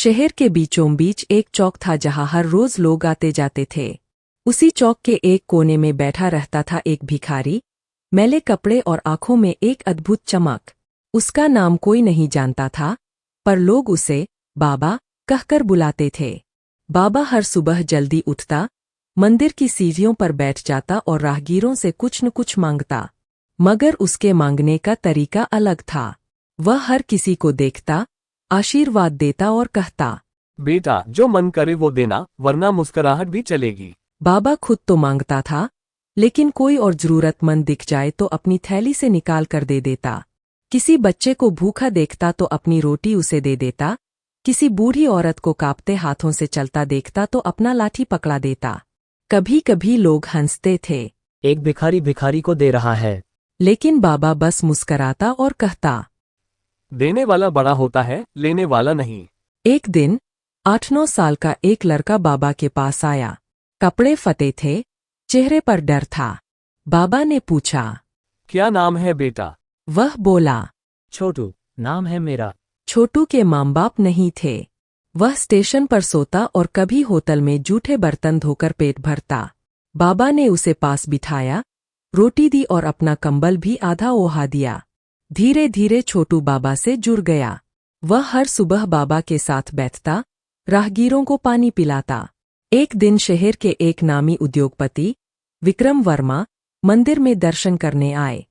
शहर के बीचों बीच एक चौक था जहां हर रोज लोग आते जाते थे। उसी चौक के एक कोने में बैठा रहता था एक भिखारी, मैले कपड़े और आंखों में एक अद्भुत चमक। उसका नाम कोई नहीं जानता था, पर लोग उसे बाबा कहकर बुलाते थे। बाबा हर सुबह जल्दी उठता, मंदिर की सीढ़ियों पर बैठ जाता और राहगीरों से कुछ न कुछ मांगता, मगर उसके मांगने का तरीका अलग था। वह हर किसी को देखता, आशीर्वाद देता और कहता, बेटा जो मन करे वो देना, वरना मुस्कुराहट भी चलेगी। बाबा खुद तो मांगता था, लेकिन कोई और जरूरतमंद दिख जाए तो अपनी थैली से निकाल कर दे देता। किसी बच्चे को भूखा देखता तो अपनी रोटी उसे दे देता। किसी बूढ़ी औरत को कांपते हाथों से चलता देखता तो अपना लाठी पकड़ा देता। कभी कभी लोग हंसते थे, एक भिखारी भिखारी को दे रहा है। लेकिन बाबा बस मुस्कराता और कहता, देने वाला बड़ा होता है, लेने वाला नहीं। एक दिन 8-9 साल का एक लड़का बाबा के पास आया। कपड़े फटे थे, चेहरे पर डर था। बाबा ने पूछा, क्या नाम है बेटा? वह बोला, छोटू नाम है मेरा। छोटू के माँ बाप नहीं थे। वह स्टेशन पर सोता और कभी होटल में जूठे बर्तन धोकर पेट भरता। बाबा ने उसे पास बिठाया, रोटी दी और अपना कंबल भी आधा ओढ़ा दिया। धीरे धीरे छोटू बाबा से जुड़ गया। वह हर सुबह बाबा के साथ बैठता, राहगीरों को पानी पिलाता। एक दिन शहर के एक नामी उद्योगपति विक्रम वर्मा मंदिर में दर्शन करने आए।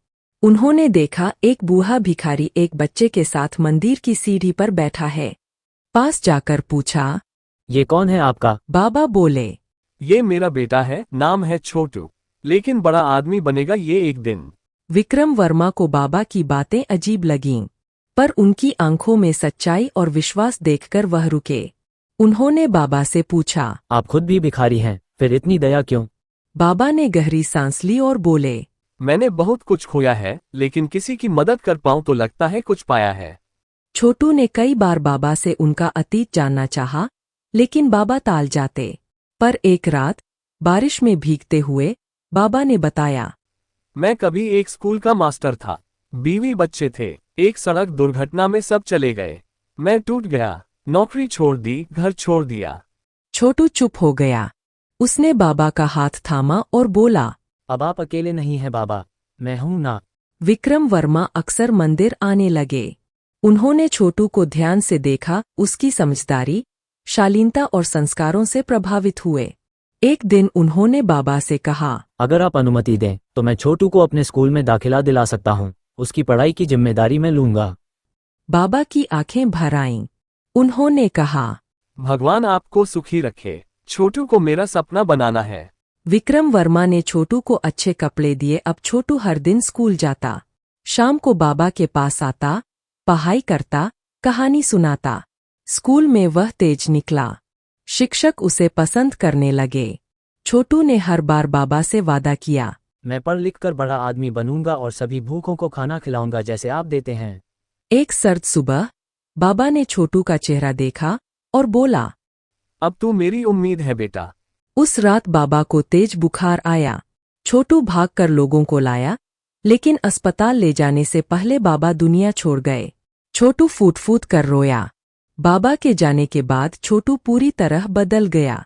उन्होंने देखा एक बूढ़ा भिखारी एक बच्चे के साथ मंदिर की सीढ़ी पर बैठा है। पास जाकर पूछा, ये कौन है आपका? बाबा बोले, ये मेरा बेटा है, नाम है छोटू, लेकिन बड़ा आदमी बनेगा ये एक दिन। विक्रम वर्मा को बाबा की बातें अजीब लगीं, पर उनकी आंखों में सच्चाई और विश्वास देखकर वह रुके। उन्होंने बाबा से पूछा, आप खुद भी भिखारी हैं, फिर इतनी दया क्यों? बाबा ने गहरी सांस ली और बोले, मैंने बहुत कुछ खोया है, लेकिन किसी की मदद कर पाऊं तो लगता है कुछ पाया है। छोटू ने कई बार बाबा से उनका अतीत जानना चाहा, लेकिन बाबा टाल जाते। पर एक रात बारिश में भीगते हुए बाबा ने बताया, मैं कभी एक स्कूल का मास्टर था, बीवी बच्चे थे। एक सड़क दुर्घटना में सब चले गए। मैं टूट गया, नौकरी छोड़ दी, घर छोड़ दिया। छोटू चुप हो गया। उसने बाबा का हाथ थामा और बोला, अब आप अकेले नहीं हैं बाबा, मैं हूं ना। विक्रम वर्मा अक्सर मंदिर आने लगे। उन्होंने छोटू को ध्यान से देखा, उसकी समझदारी, शालीनता और संस्कारों से प्रभावित हुए। एक दिन उन्होंने बाबा से कहा, अगर आप अनुमति दें तो मैं छोटू को अपने स्कूल में दाखिला दिला सकता हूं। उसकी पढ़ाई की जिम्मेदारी मैं लूंगा। बाबा की आंखें भर आईं। उन्होंने कहा, भगवान आपको सुखी रखे, छोटू को मेरा सपना बनाना है। विक्रम वर्मा ने छोटू को अच्छे कपड़े दिए। अब छोटू हर दिन स्कूल जाता। शाम को बाबा के पास आता, पढ़ाई करता, कहानी सुनाता। स्कूल में वह तेज निकला। शिक्षक उसे पसंद करने लगे। छोटू ने हर बार बाबा से वादा किया, मैं पढ़ लिख कर बड़ा आदमी बनूंगा और सभी भूखों को खाना खिलाऊंगा जैसे आप देते हैं। एक सर्द सुबह बाबा ने छोटू का चेहरा देखा और बोला, अब तू मेरी उम्मीद है बेटा। उस रात बाबा को तेज बुखार आया। छोटू भागकर लोगों को लाया, लेकिन अस्पताल ले जाने से पहले बाबा दुनिया छोड़ गए। छोटू फूट फूट कर रोया। बाबा के जाने के बाद छोटू पूरी तरह बदल गया।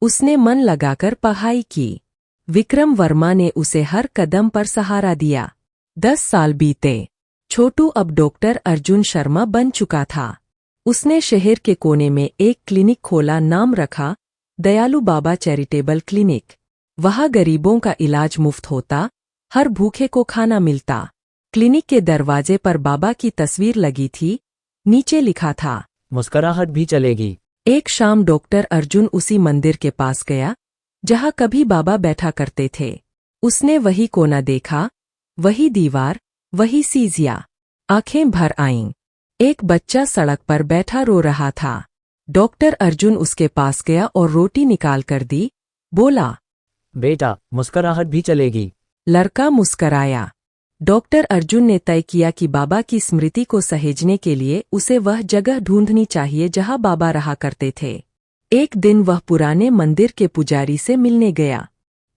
उसने मन लगाकर पढ़ाई की। विक्रम वर्मा ने उसे हर कदम पर सहारा दिया। 10 साल बीते। छोटू अब डॉक्टर अर्जुन शर्मा बन चुका था। उसने शहर के कोने में एक क्लिनिक खोला, नाम रखा दयालु बाबा चैरिटेबल क्लिनिक। वहाँ गरीबों का इलाज मुफ्त होता, हर भूखे को खाना मिलता। क्लिनिक के दरवाजे पर बाबा की तस्वीर लगी थी, नीचे लिखा था, मुस्कुराहट भी चलेगी। एक शाम डॉक्टर अर्जुन उसी मंदिर के पास गया जहाँ कभी बाबा बैठा करते थे। उसने वही कोना देखा, वही दीवार, वही सीढ़ियाँ। आंखें भर आईं। एक बच्चा सड़क पर बैठा रो रहा था। डॉक्टर अर्जुन उसके पास गया और रोटी निकाल कर दी। बोला, बेटा मुस्कुराहट भी चलेगी। लड़का मुस्कराया। डॉक्टर अर्जुन ने तय किया कि बाबा की स्मृति को सहेजने के लिए उसे वह जगह ढूंढनी चाहिए जहां बाबा रहा करते थे। एक दिन वह पुराने मंदिर के पुजारी से मिलने गया।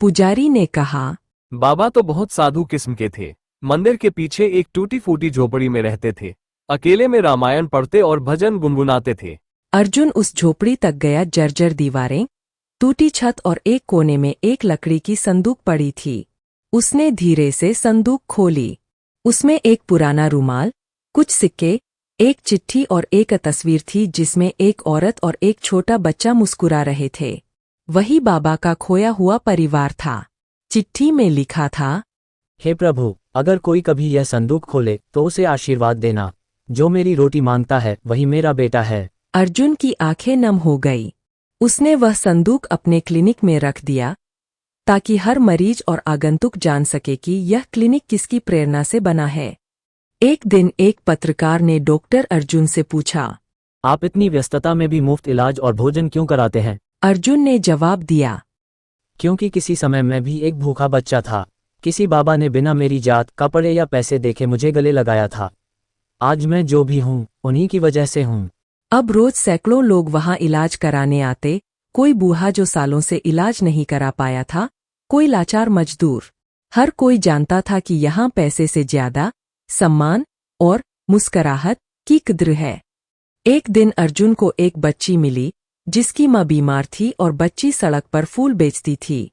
पुजारी ने कहा, बाबा तो बहुत साधु किस्म के थे। मंदिर के पीछे एक टूटी फूटी झोपड़ी में रहते थे। अकेले में रामायण पढ़ते और भजन गुनगुनाते थे। अर्जुन उस झोपड़ी तक गया। जर्जर दीवारें, टूटी छत और एक कोने में एक लकड़ी की संदूक पड़ी थी। उसने धीरे से संदूक खोली। उसमें एक पुराना रुमाल, कुछ सिक्के, एक चिट्ठी और एक तस्वीर थी जिसमें एक औरत और एक छोटा बच्चा मुस्कुरा रहे थे। वही बाबा का खोया हुआ परिवार था। चिट्ठी में लिखा था, हे प्रभु, अगर कोई कभी यह संदूक खोले तो उसे आशीर्वाद देना। जो मेरी रोटी मांगता है वही मेरा बेटा है। अर्जुन की आंखें नम हो गई। उसने वह संदूक अपने क्लिनिक में रख दिया ताकि हर मरीज और आगंतुक जान सके कि यह क्लिनिक किसकी प्रेरणा से बना है। एक दिन एक पत्रकार ने डॉक्टर अर्जुन से पूछा, आप इतनी व्यस्तता में भी मुफ्त इलाज और भोजन क्यों कराते हैं? अर्जुन ने जवाब दिया, क्योंकि किसी समय मैं भी एक भूखा बच्चा था। किसी बाबा ने बिना मेरी जात, कपड़े या पैसे देखे मुझे गले लगाया था। आज मैं जो भी हूँ उन्हीं की वजह से हूँ। अब रोज सैकड़ों लोग वहां इलाज कराने आते। कोई बूढ़ा जो सालों से इलाज नहीं करा पाया था, कोई लाचार मजदूर। हर कोई जानता था कि यहाँ पैसे से ज्यादा सम्मान और मुस्कराहट की कद्र है। एक दिन अर्जुन को एक बच्ची मिली जिसकी माँ बीमार थी और बच्ची सड़क पर फूल बेचती थी।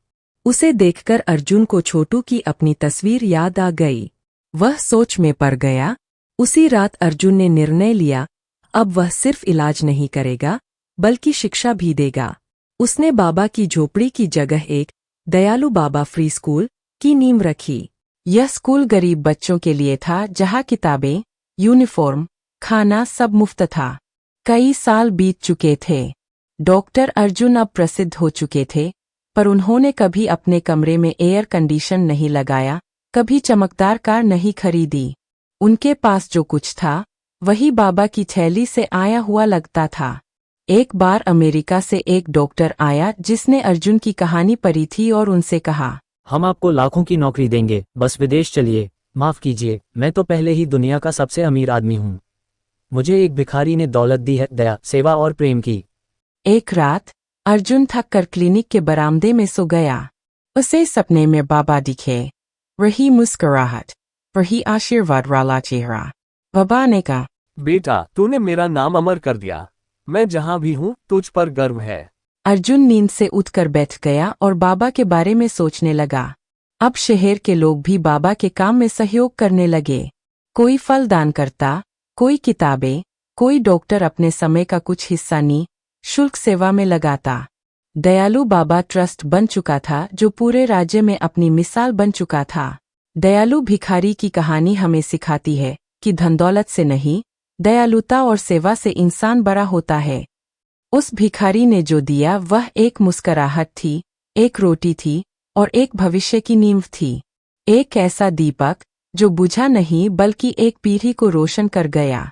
उसे देखकर अर्जुन को छोटू की अपनी तस्वीर याद आ गई। वह सोच में पड़ गया। उसी रात अर्जुन ने निर्णय लिया, अब वह सिर्फ इलाज नहीं करेगा बल्कि शिक्षा भी देगा। उसने बाबा की झोपड़ी की जगह एक दयालु बाबा फ्री स्कूल की नींव रखी। यह स्कूल गरीब बच्चों के लिए था जहां किताबें, यूनिफॉर्म, खाना सब मुफ्त था। कई साल बीत चुके थे। डॉक्टर अर्जुन अब प्रसिद्ध हो चुके थे, पर उन्होंने कभी अपने कमरे में एयर कंडीशन नहीं लगाया, कभी चमकदार कार नहीं खरीदी। उनके पास जो कुछ था वही बाबा की थैली से आया हुआ लगता था। एक बार अमेरिका से एक डॉक्टर आया जिसने अर्जुन की कहानी पढ़ी थी और उनसे कहा, हम आपको लाखों की नौकरी देंगे, बस विदेश चलिए। माफ कीजिए, मैं तो पहले ही दुनिया का सबसे अमीर आदमी हूँ। मुझे एक भिखारी ने दौलत दी है, दया, सेवा और प्रेम की। एक रात अर्जुन थक कर क्लिनिक के बरामदे में सो गया। उसे सपने में बाबा दिखे। वही मुस्कुराहट, वही आशीर्वाद वाला चेहरा। बाबा ने कहा, बेटा, तूने मेरा नाम अमर कर दिया। मैं जहां भी हूं तुझ पर गर्व है। अर्जुन नींद से उठकर बैठ गया और बाबा के बारे में सोचने लगा। अब शहर के लोग भी बाबा के काम में सहयोग करने लगे। कोई फल दान करता, कोई किताबें, कोई डॉक्टर अपने समय का कुछ हिस्सा निःशुल्क सेवा में लगाता। दयालु बाबा ट्रस्ट बन चुका था जो पूरे राज्य में अपनी मिसाल बन चुका था। दयालु भिखारी की कहानी हमें सिखाती है कि धन दौलत से नहीं, दयालुता और सेवा से इंसान बड़ा होता है। उस भिखारी ने जो दिया वह एक मुस्कुराहट थी, एक रोटी थी और एक भविष्य की नींव थी। एक ऐसा दीपक जो बुझा नहीं बल्कि एक पीढ़ी को रोशन कर गया।